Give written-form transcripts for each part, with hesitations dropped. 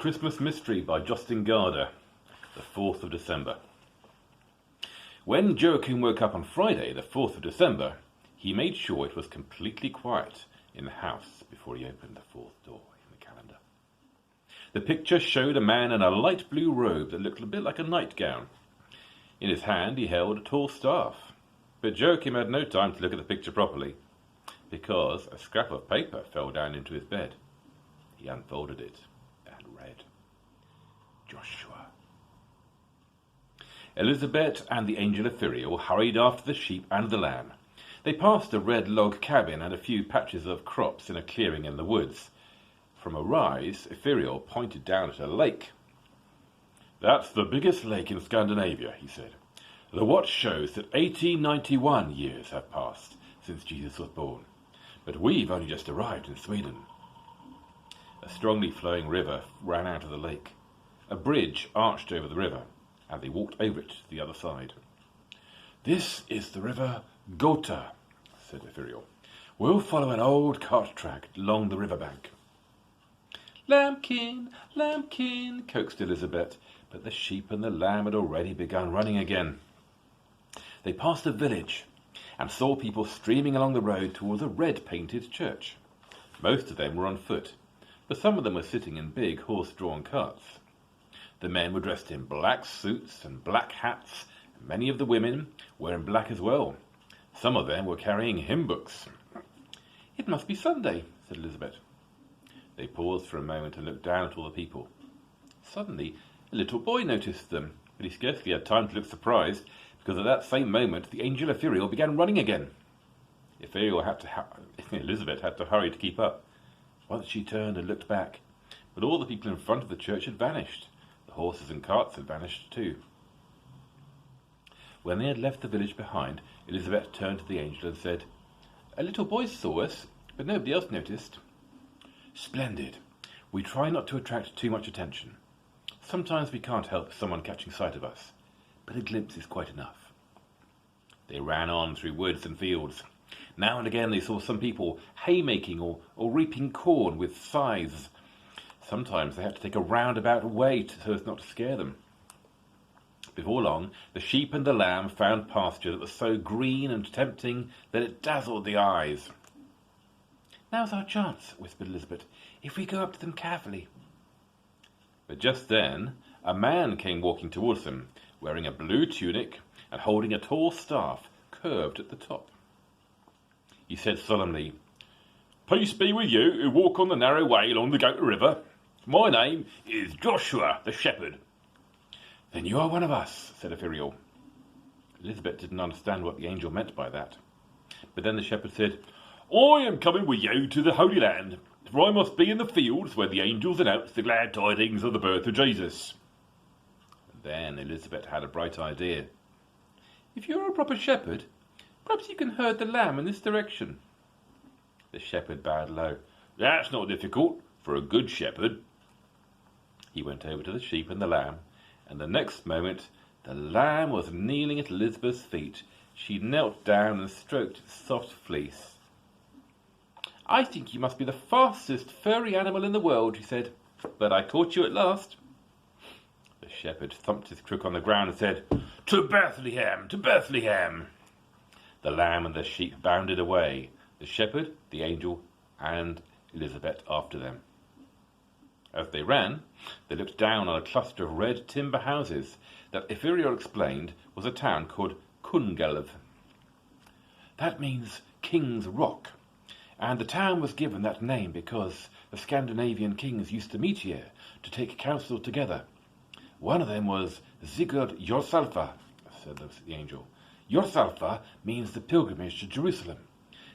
Christmas Mystery by Jostein Gaarder, the 4th of December. When Joachim woke up on Friday, the 4th of December, he made sure it was completely quiet in the house before he opened the fourth door in the calendar. The picture showed a man in a light blue robe that looked a bit like a nightgown. In his hand he held a tall staff, but Joachim had no time to look at the picture properly, because a scrap of paper fell down into his bed. He unfolded it and read, Joshua. Elizabeth and the angel Ephriel hurried after the sheep and the lamb. They passed a red log cabin and a few patches of crops in a clearing in the woods. From a rise, Ephriel pointed down at a lake. That's the biggest lake in Scandinavia, he said. The watch shows that 1891 years have passed since Jesus was born, but we've only just arrived in Sweden. A strongly flowing river ran out of the lake. A bridge arched over the river, and they walked over it to the other side. This is the river Gaarder, said Ephriel. We'll follow an old cart track along the riverbank. Lambkin, lambkin, coaxed Elizabeth, but the sheep and the lamb had already begun running again. They passed a village and saw people streaming along the road towards a red-painted church. Most of them were on foot, but some of them were sitting in big horse-drawn carts. The men were dressed in black suits and black hats, and many of the women were in black as well. Some of them were carrying hymn books. It must be Sunday, said Elizabeth. They paused for a moment and looked down at all the people. Suddenly, a little boy noticed them, but he scarcely had time to look surprised, because at that same moment the angel Ephriel began running again. Elizabeth had to hurry to keep up. Once she turned and looked back, but all the people in front of the church had vanished. The horses and carts had vanished too. When they had left the village behind, Elizabeth turned to the angel and said, A little boy saw us, but nobody else noticed. Splendid. We try not to attract too much attention. Sometimes we can't help someone catching sight of us, but a glimpse is quite enough. They ran on through woods and fields. Now and again they saw some people haymaking or reaping corn with scythes. Sometimes they had to take a roundabout way so as not to scare them. Before long, the sheep and the lamb found pasture that was so green and tempting that it dazzled the eyes. Now's our chance, whispered Elizabeth, if we go up to them carefully. But just then, a man came walking towards them, wearing a blue tunic and holding a tall staff curved at the top. He said solemnly, Peace be with you who walk on the narrow way along the Gaarder River. My name is Joshua the shepherd. Then you are one of us, said Ephriel. Elizabeth didn't understand what the angel meant by that. But then the shepherd said, I am coming with you to the Holy Land, for I must be in the fields where the angels announce the glad tidings of the birth of Jesus. And then Elizabeth had a bright idea. If you're a proper shepherd, perhaps you can herd the lamb in this direction. The shepherd bowed low. That's not difficult for a good shepherd. He went over to the sheep and the lamb, and the next moment the lamb was kneeling at Elizabeth's feet. She knelt down and stroked its soft fleece. I think you must be the fastest furry animal in the world, she said, but I caught you at last. The shepherd thumped his crook on the ground and said, To Bethlehem, to Bethlehem. The lamb and the sheep bounded away, the shepherd, the angel, and Elizabeth after them. As they ran, they looked down on a cluster of red timber houses that Ephriel explained was a town called Kungälv. That means King's Rock, and the town was given that name because the Scandinavian kings used to meet here to take counsel together. One of them was Sigurd Jorsalfa, said the angel. Jorsalfa means the pilgrimage to Jerusalem,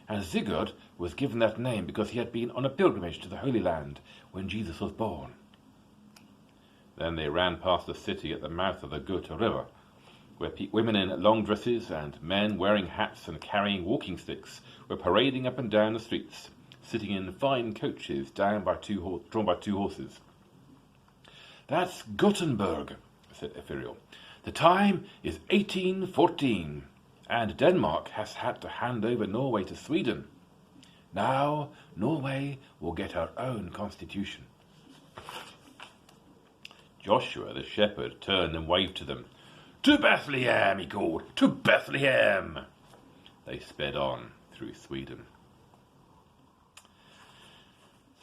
and Sigurd was given that name because he had been on a pilgrimage to the Holy Land when Jesus was born. Then they ran past a city at the mouth of the Gaarder River, where women in long dresses and men wearing hats and carrying walking sticks were parading up and down the streets, sitting in fine coaches drawn by two horses. That's Gothenburg, said Ephriel. The time is 1814, and Denmark has had to hand over Norway to Sweden. Now Norway will get her own constitution. Joshua, the shepherd, turned and waved to them. "To Bethlehem," he called. "To Bethlehem." They sped on through Sweden.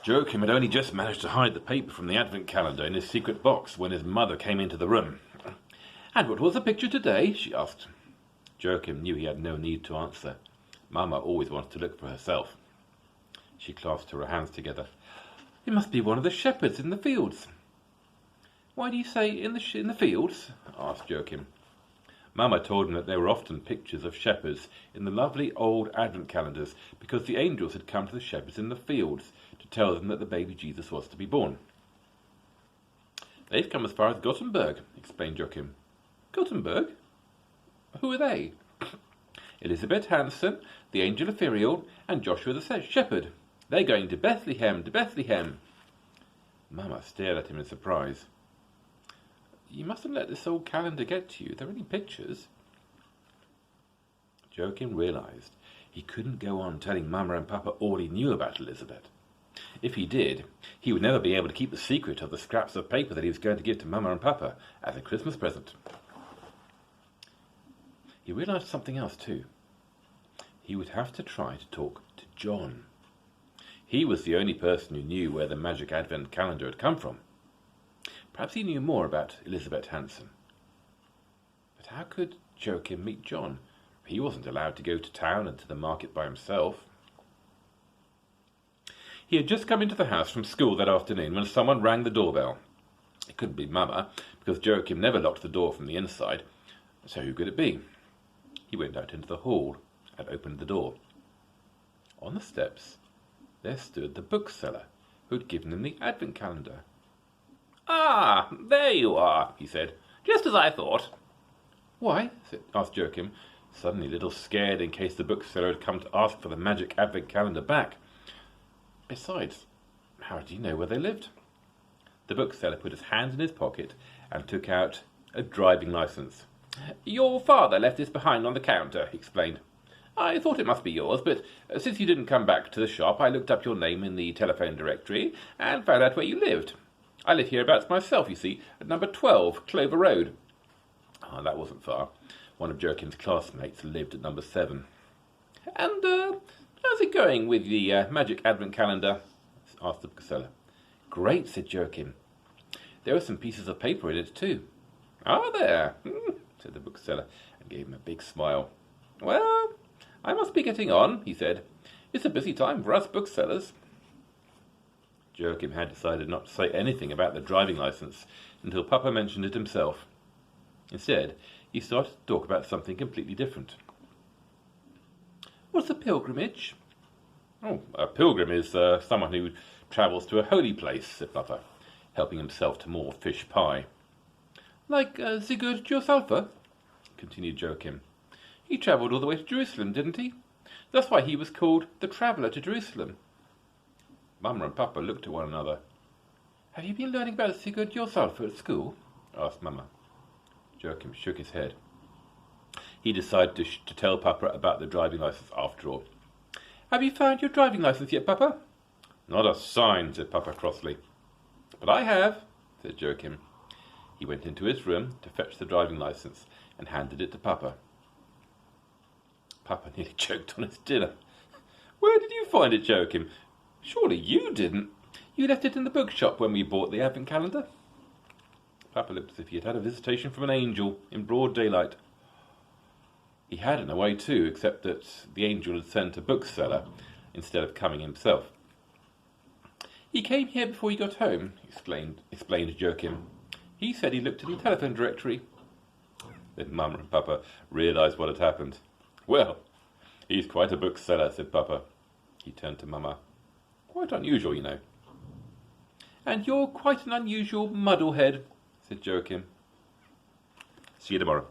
Joachim had only just managed to hide the paper from the advent calendar in his secret box when his mother came into the room. "And what was the picture today?" she asked. Joachim knew he had no need to answer. Mama always wanted to look for herself. She clasped her hands together. "It must be one of the shepherds in the fields." "Why do you say in the fields?" asked Joachim. Mama told him that there were often pictures of shepherds in the lovely old advent calendars because the angels had come to the shepherds in the fields to tell them that the baby Jesus was to be born. "They've come as far as Gothenburg," explained Joachim. "Gothenburg? Who are they?" "Elizabeth Hansen, the angel ethereal, and Joshua the shepherd. They're going to Bethlehem, to Bethlehem." Mama stared at him in surprise. "You mustn't let this old calendar get to you. They're only pictures." Joachim realized he couldn't go on telling Mama and Papa all he knew about Elizabeth. If he did, he would never be able to keep the secret of the scraps of paper that he was going to give to Mama and Papa as a Christmas present. He realized something else too. He would have to try to talk to John. He was the only person who knew where the magic advent calendar had come from. Perhaps he knew more about Elizabeth Hansen. But how could Joachim meet John? He wasn't allowed to go to town and to the market by himself. He had just come into the house from school that afternoon when someone rang the doorbell. It couldn't be Mama, because Joachim never locked the door from the inside. So who could it be? He went out into the hall and opened the door. On the steps, there stood the bookseller who had given him the advent calendar. "Ah, there you are," he said. "Just as I thought." "Why?" asked Joachim, suddenly a little scared in case the bookseller had come to ask for the magic advent calendar back. Besides, how did he know where they lived? The bookseller put his hand in his pocket and took out a driving license. "Your father left this behind on the counter," he explained. "I thought it must be yours, but since you didn't come back to the shop, I looked up your name in the telephone directory and found out where you lived. I live hereabouts myself, you see, at number 12, Clover Road." That wasn't far. One of Joachim's classmates lived at number 7. "And how's it going with the magic advent calendar?" asked the bookseller. "Great," said Joachim. "There are some pieces of paper in it too." "Are there?" said the bookseller, and gave him a big smile. "Well, I must be getting on," he said. "It's a busy time for us booksellers." Joachim had decided not to say anything about the driving license until Papa mentioned it himself. Instead, he started to talk about something completely different. "What's a pilgrimage?" "Oh, a pilgrim is someone who travels to a holy place," said Papa, helping himself to more fish pie. "Like Sigurd Josalfa?" continued Joachim. "He travelled all the way to Jerusalem, didn't he? That's why he was called the Traveller to Jerusalem." Mama and Papa looked at one another. "Have you been learning about Sigurd Josalfa at school?" asked Mama. Joachim shook his head. He decided to tell Papa about the driving license after all. "Have you found your driving license yet, Papa?" "Not a sign," said Papa crossly. "But I have," said Joachim. He went into his room to fetch the driving license and handed it to Papa. Papa nearly choked on his dinner. "Where did you find it, Joachim? Surely you didn't. You left it in the bookshop when we bought the advent calendar." Papa looked as if he had had a visitation from an angel in broad daylight. He had in a way too, except that the angel had sent a bookseller instead of coming himself. "He came here before he got home," explained Joachim. "He said he looked in the telephone directory." Then Mama and Papa realized what had happened. "Well, he's quite a bookseller," said Papa. He turned to Mama. "Quite unusual, you know." "And you're quite an unusual muddlehead," said Joachim. "See you tomorrow."